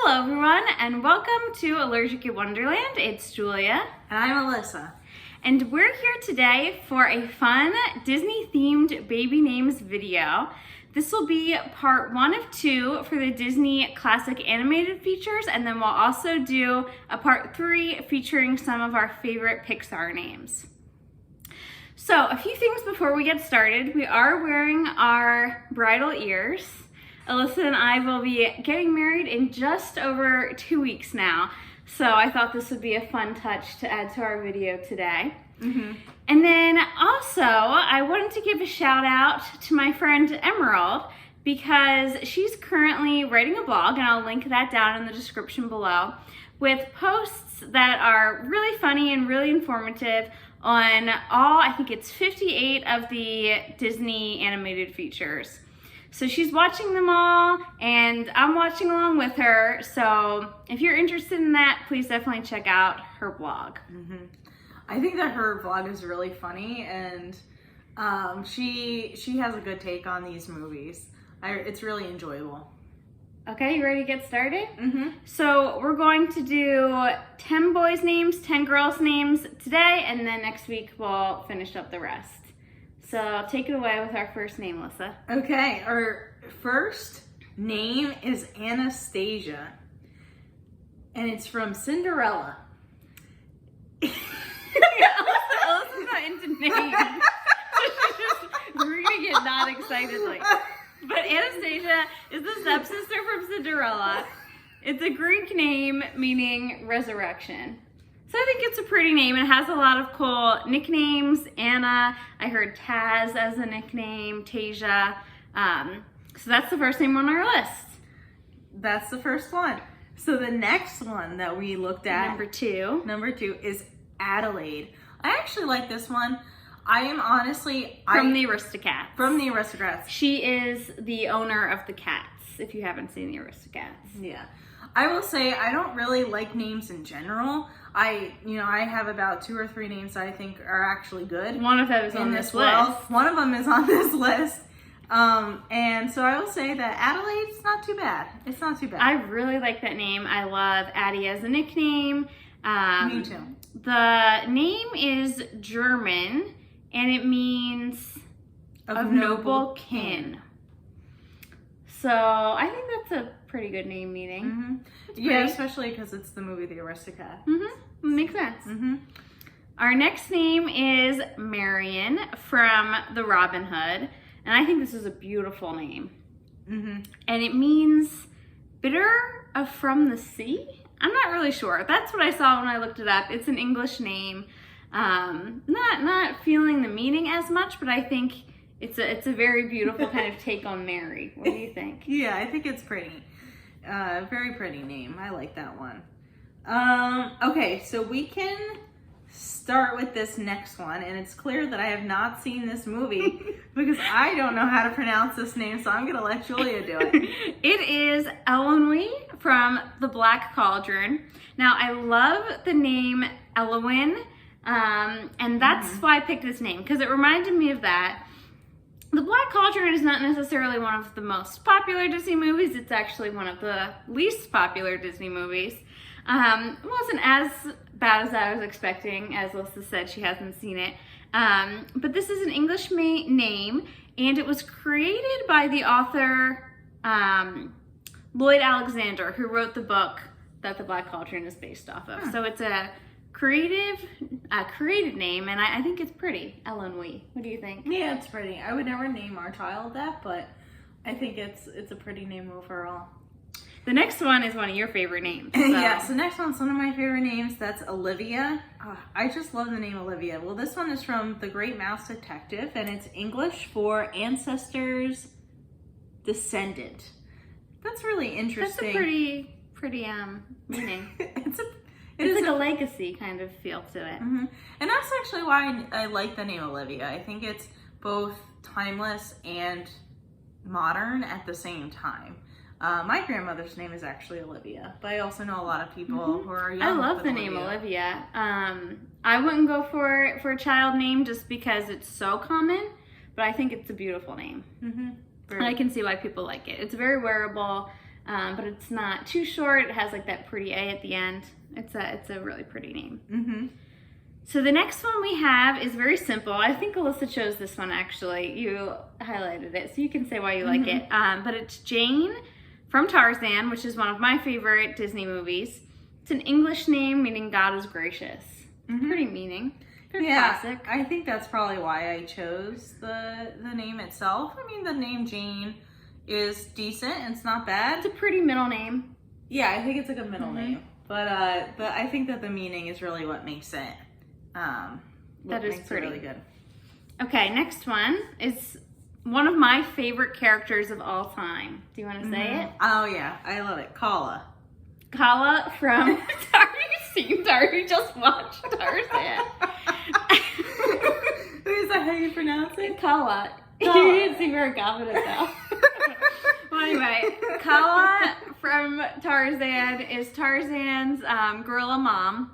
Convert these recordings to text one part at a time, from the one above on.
Hello everyone and welcome to Allergic in Wonderland. It's Julia. And I'm Alyssa. And we're here today for a fun Disney themed baby names video. This will be part 1 of 2 for the Disney classic animated features, and then we'll also do a part 3 featuring some of our favorite Pixar names. So a few things before we get started. We are wearing our bridal ears. Alyssa and I will be getting married in just over 2 weeks now. So I thought this would be a fun touch to add to our video today. And then also, I wanted to give a shout out to my friend Emerald because she's currently writing a blog, and I'll link that down in the description below, with posts that are really funny and really informative on all, I think it's 58 of the Disney animated features. So she's watching them all, and I'm watching along with her. So if you're interested in that, please definitely check out her blog. I think that her vlog is really funny, and she has a good take on these movies. It's really enjoyable. Okay, you ready to get started? So we're going to do 10 boys' names, 10 girls' names today, and then next week we'll finish up the rest. So take it away with our first name, Alyssa. Okay, our first name is Anastasia, and it's from Cinderella. Alyssa's not into names. We're gonna get not excited like. But Anastasia is the stepsister from Cinderella. It's a Greek name meaning resurrection. So I think it's a pretty name. It has a lot of cool nicknames. Anna, I heard Taz as a nickname, Tasia. So that's the first name on our list. That's the first one. So the next one that we looked at, Number two is Adelaide. I actually like this one. I am honestly... From the Aristocats. From the Aristocats. She is the owner of the cats, if you haven't seen the Aristocats. Yeah. I will say I don't really like names in general. I have about 2 or 3 names that I think are actually good. One of them is on this list. One of them is on this list. And so I will say that Adelaide's not too bad. It's not too bad. I really like that name. I love Addie as a nickname. Me too. The name is German, and it means of noble kin. So I think that's a pretty good name meaning. Yeah, especially because it's the movie The Aristocats. Makes sense. Our next name is Marion from the Robin Hood, and I think this is a beautiful name. And it means bitter of from the sea. I'm not really sure. That's what I saw when I looked it up. It's an English name. Not feeling the meaning as much, but I think it's a very beautiful kind of take on Mary. What do you think? Yeah, I think it's pretty. Very pretty name. I like that one. Okay, so we can start with this next one, and it's clear that I have not seen this movie because I don't know how to pronounce this name, so I'm gonna let Julia do it. It is Elowen from The Black Cauldron. Now, I love the name Elowen, and that's why I picked this name, because it reminded me of that. The Black Cauldron is not necessarily one of the most popular Disney movies. It's actually one of the least popular Disney movies. It wasn't as bad as I was expecting. As Alyssa said, she hasn't seen it. But this is an English name, and it was created by the author Lloyd Alexander, who wrote the book that The Black Cauldron is based off of. So it's a creative name, and I think it's pretty. Ellen Wee. What do you think? Yeah, it's pretty. I would never name our child that, but I think it's a pretty name overall. The next one is one of your favorite names. So. Yes, the next one's one of my favorite names. That's Olivia. I just love the name Olivia. Well, this one is from The Great Mouse Detective, and it's English for ancestors descendant. That's really interesting. That's a pretty meaning. It's like a legacy kind of feel to it. And that's actually why I like the name Olivia. I think it's both timeless and modern at the same time. My grandmother's name is actually Olivia, but I also know a lot of people who are young. I love the name Olivia. I wouldn't go for a child name just because it's so common, but I think it's a beautiful name. And I can see why people like it. It's very wearable. but it's not too short. It has like that pretty A at the end. It's a really pretty name. Mm-hmm. So the next one we have is very simple. I think Alyssa chose this one actually. You highlighted it, so you can say why you like it. But it's Jane from Tarzan, which is one of my favorite Disney movies. It's an English name meaning God is gracious. Pretty meaning. Very classic. I think that's probably why I chose the name itself. I mean, the name Jane is decent. It's not bad. It's a pretty middle name. Yeah, I think it's like a middle name. But I think that the meaning is really what makes it. That is pretty really good. Okay, next one is one of my favorite characters of all time. Do you want to say it? Oh yeah, I love it. Kala. Kala from You just watched Tarzan. Is that how you pronounce it? Kala. You didn't seem very confident though. Well, anyway, Kala from Tarzan is Tarzan's gorilla mom.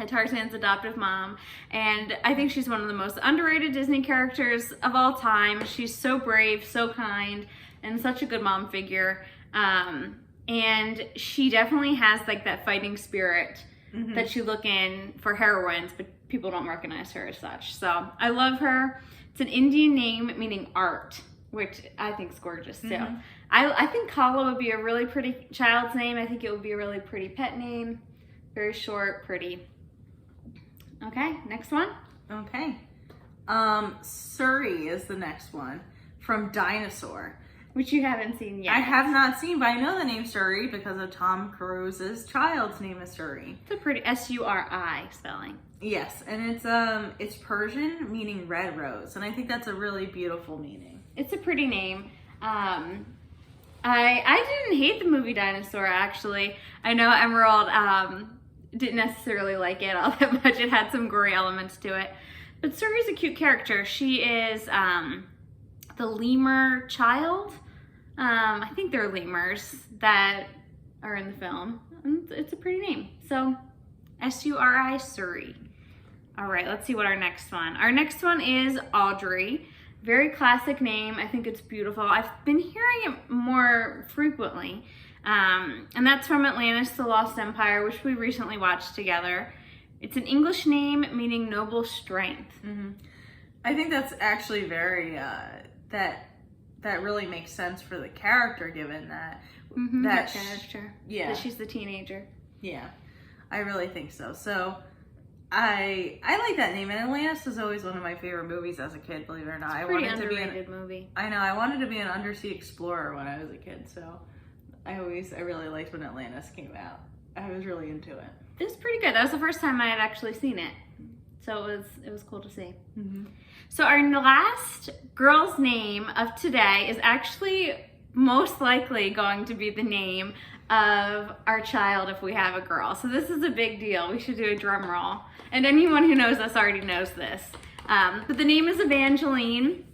Tarzan's adoptive mom, and I think she's one of the most underrated Disney characters of all time. She's so brave, so kind, and such a good mom figure. And she definitely has like that fighting spirit that you look in for heroines, but people don't recognize her as such. So I love her. It's an Indian name meaning art, which I think is gorgeous too. I think Kala would be a really pretty child's name. I think it would be a really pretty pet name. Very short, pretty. Okay, next one. Okay. Surrey is the next one from Dinosaur. Which you haven't seen yet. I have not seen, but I know the name Surrey because of Tom Cruise's child's name is Surrey. It's a pretty S-U-R-I spelling. Yes, and it's Persian meaning red rose, and I think that's a really beautiful meaning. It's a pretty name. I didn't hate the movie Dinosaur actually. I know Emerald didn't necessarily like it all that much. It had some gory elements to it. But Surrey's a cute character. She is the lemur child. I think they're lemurs that are in the film. It's a pretty name. So, S-U-R-I, Surrey. All right, let's see what our next one. Our next one is Audrey. Very classic name. I think it's beautiful. I've been hearing it more frequently. And that's from Atlantis, the Lost Empire, which we recently watched together. It's an English name meaning noble strength. I think that's actually very, that really makes sense for the character, given that, that character. Yeah. That she's the teenager. Yeah, I really think so. So, I like that name, and Atlantis was always one of my favorite movies as a kid, believe it or not. It's a pretty underrated movie. I know, I wanted to be an undersea explorer when I was a kid, so I really liked when Atlantis came out. I was really into it. It was pretty good. That was the first time I had actually seen it. So it was cool to see. So our last girl's name of today is actually most likely going to be the name of our child if we have a girl. So this is a big deal. We should do a drum roll. And anyone who knows us already knows this. But the name is Evangeline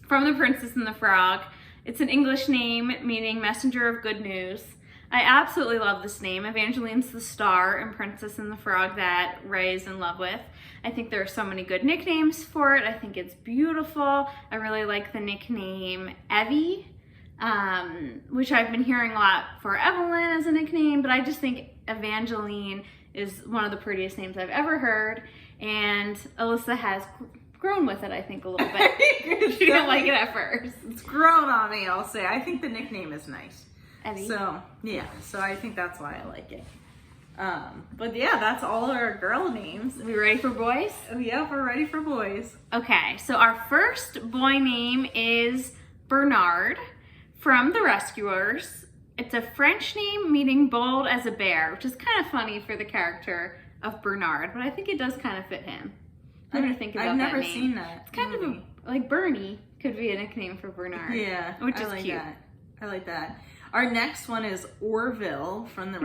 from The Princess and the Frog. It's an English name meaning messenger of good news. I absolutely love this name. Evangeline's the star in Princess and the Frog that Ray's in love with. I think there are so many good nicknames for it. I think it's beautiful. I really like the nickname Evie, which I've been hearing a lot for Evelyn as a nickname, but I just think Evangeline is one of the prettiest names I've ever heard, and Alyssa has grown with it, I think, a little bit. She didn't like it at first. It's grown on me, I'll say. I think the nickname is nice. Evie. So, yeah. So I think that's why I like it. But yeah, that's all our girl names. We ready for boys? Yeah, we're ready for boys. Okay, so our first boy name is Bernard from The Rescuers. It's a French name meaning bold as a bear, which is kind of funny for the character of Bernard, but I think it does kind of fit him. I'm gonna think about that name. I've never seen that. It's kind of like Bernie could be a nickname for Bernard. Yeah, which is like cute. That. I like that. Our next one is Orville from The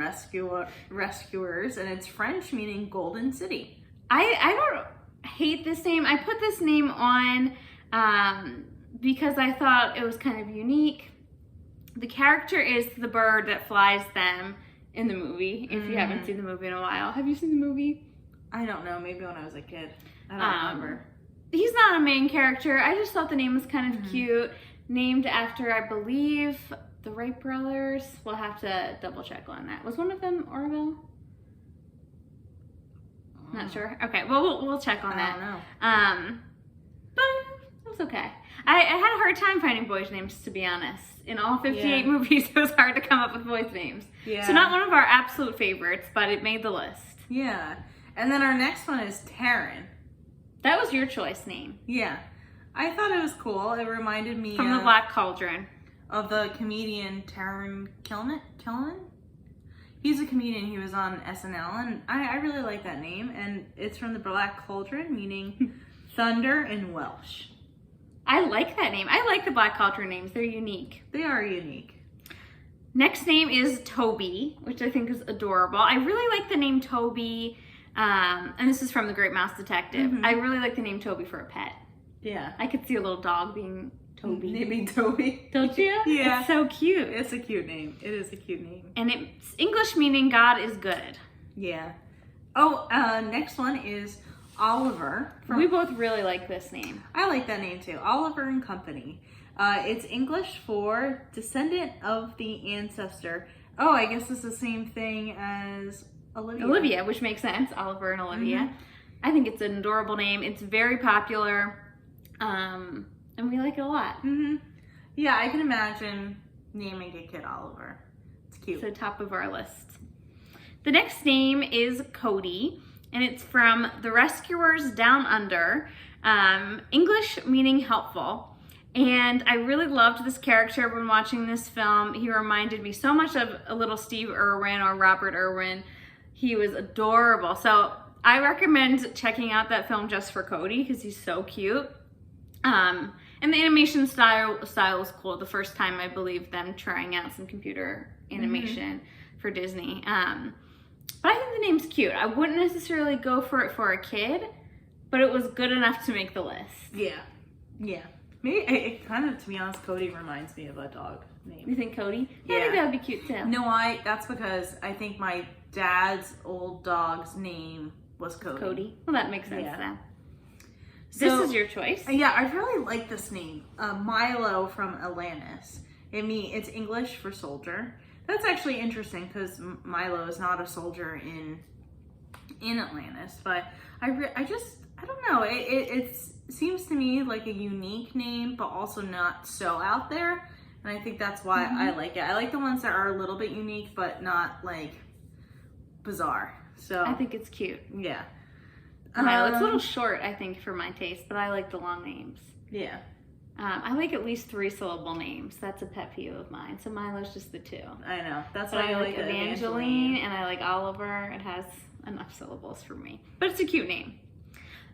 Rescuers, and it's French meaning Golden City. I don't hate this name. I put this name on because I thought it was kind of unique. The character is the bird that flies them in the movie, if you haven't seen the movie in a while. Have you seen the movie? I don't know. Maybe when I was a kid. I don't remember. He's not a main character. I just thought the name was kind of cute. Named after, I believe, the Wright brothers. We'll have to double check on that. Was one of them Orville? Not sure. Okay, well, we'll check on that. I don't know. But it was okay. I had a hard time finding boys' names, to be honest. In all 58 movies, it was hard to come up with boys' names. Yeah. So not one of our absolute favorites, but it made the list. Yeah. And then our next one is Taryn. That was your choice name. Yeah. I thought it was cool. It reminded me From the Black Cauldron. Of the comedian Taron Killam. He's a comedian. He was on SNL, and I really like that name. And it's from the Black Cauldron, meaning thunder in Welsh. I like that name. I like the Black Cauldron names. They're unique. They are unique. Next name is Toby, which I think is adorable. I really like the name Toby, and this is from The Great Mouse Detective. I really like the name Toby for a pet. Yeah. I could see a little dog being Toby. Maybe Toby. Don't you? Yeah. It's so cute. It's a cute name. It is a cute name. And it's English meaning God is good. Yeah. Oh, next one is Oliver. We both really like this name. I like that name too. Oliver and Company. It's English for descendant of the ancestor. Oh, I guess it's the same thing as Olivia. Olivia, which makes sense. Oliver and Olivia. I think it's an adorable name. It's very popular. And we like it a lot. Yeah, I can imagine naming a kid Oliver. It's cute. It's the top of our list. The next name is Cody, and it's from The Rescuers Down Under, English meaning helpful. And I really loved this character when watching this film. He reminded me so much of a little Steve Irwin or Robert Irwin. He was adorable. So I recommend checking out that film just for Cody because he's so cute. And the animation style was cool. The first time, I believe, them trying out some computer animation for Disney. But I think the name's cute. I wouldn't necessarily go for it for a kid, but it was good enough to make the list. Yeah. Yeah. Maybe it kind of, to be honest, Cody reminds me of a dog name. You think Cody? Yeah. I think that would be cute too. No, that's because I think my dad's old dog's name was Cody. Cody. Well, that makes sense then. So, this is your choice. Yeah, I really like this name. Milo from Atlantis. It's English for soldier. That's actually interesting because Milo is not a soldier in Atlantis. But I don't know. It seems to me like a unique name, but also not so out there. And I think that's why I like it. I like the ones that are a little bit unique, but not like bizarre. So I think it's cute. Yeah. It's a little short, I think, for my taste, but I like the long names. Yeah. I like at least 3-syllable names. That's a pet peeve of mine. So Milo's just the 2. I know. That's but why I like Evangeline and I like Oliver. It has enough syllables for me. But it's a cute name.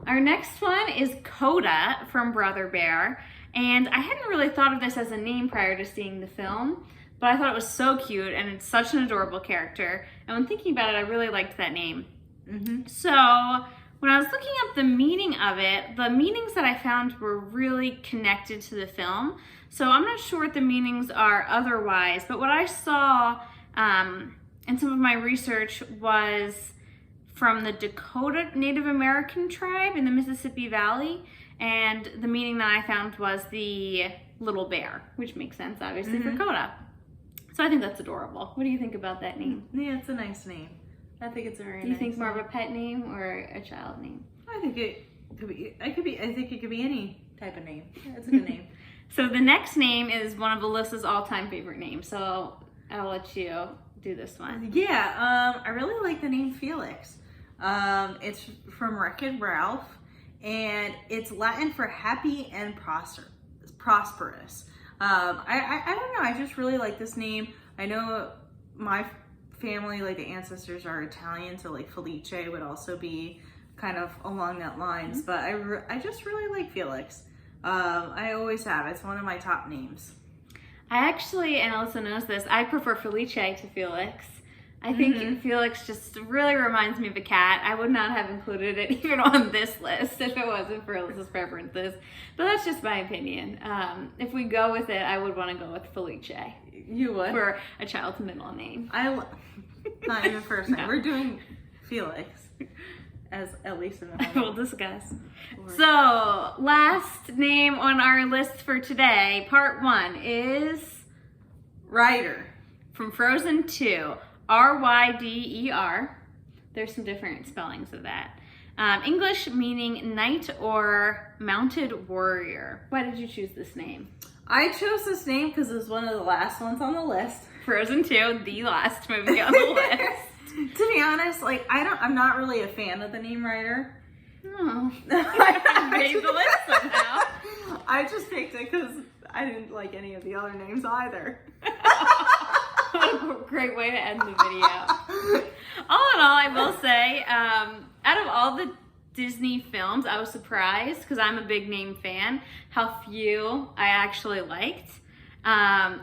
Our next one is Coda from Brother Bear. And I hadn't really thought of this as a name prior to seeing the film, but I thought it was so cute and it's such an adorable character. And when thinking about it, I really liked that name. So when I was looking up the meaning of it, the meanings that I found were really connected to the film. So I'm not sure what the meanings are otherwise, but what I saw in some of my research was from the Dakota Native American tribe in the Mississippi Valley. And the meaning that I found was the little bear, which makes sense, obviously, for Coda. So I think that's adorable. What do you think about that name? Yeah, it's a nice name. I think it's a very nice Do you think name. more of a pet name or a child name? I think it could be. I think it could be any type of name. Yeah, it's a good name. So the next name is one of Alyssa's all-time favorite names. So I'll let you do this one. Yeah, I really like the name Felix. It's from Wreck-It Ralph, and it's Latin for happy and prosperous. I don't know. I just really like this name. I know my family, like the ancestors, are Italian, so like Felice would also be kind of along that lines. But I just really like Felix. I always have. It's one of my top names. I actually, and Alyssa knows this, I prefer Felice to Felix. I think Felix just really reminds me of a cat. I would not have included it even on this list if it wasn't for Alyssa's preferences. But that's just my opinion. If we go with it, I would want to go with Felice. You would? For a child's middle name. Not even first name. No. We're doing Felix, at least in the home. We'll discuss. So, last name on our list for today, part 1, is Ryder. From Frozen 2, Ryder. There's some different spellings of that. English meaning knight or mounted warrior. Why did you choose this name? I chose this name because it was one of the last ones on the list. Frozen 2, the last movie on the list. To be honest, like I'm not really a fan of the name Ryder. Oh, I made the list somehow. I just picked it because I didn't like any of the other names either. What a great way to end the video. All in all, I will say, out of all the Disney films, I was surprised, because I'm a big name fan, how few I actually liked,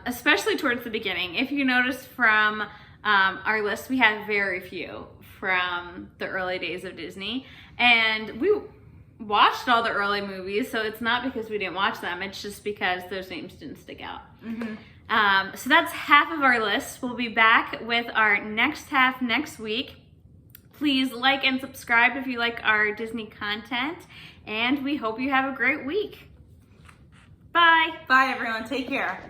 especially towards the beginning. If you notice from our list, we have very few from the early days of Disney, and we watched all the early movies, so it's not because we didn't watch them, it's just because those names didn't stick out. So that's half of our list. We'll be back with our next half next week. Please like and subscribe if you like our Disney content, and we hope you have a great week. Bye. Bye, everyone. Take care.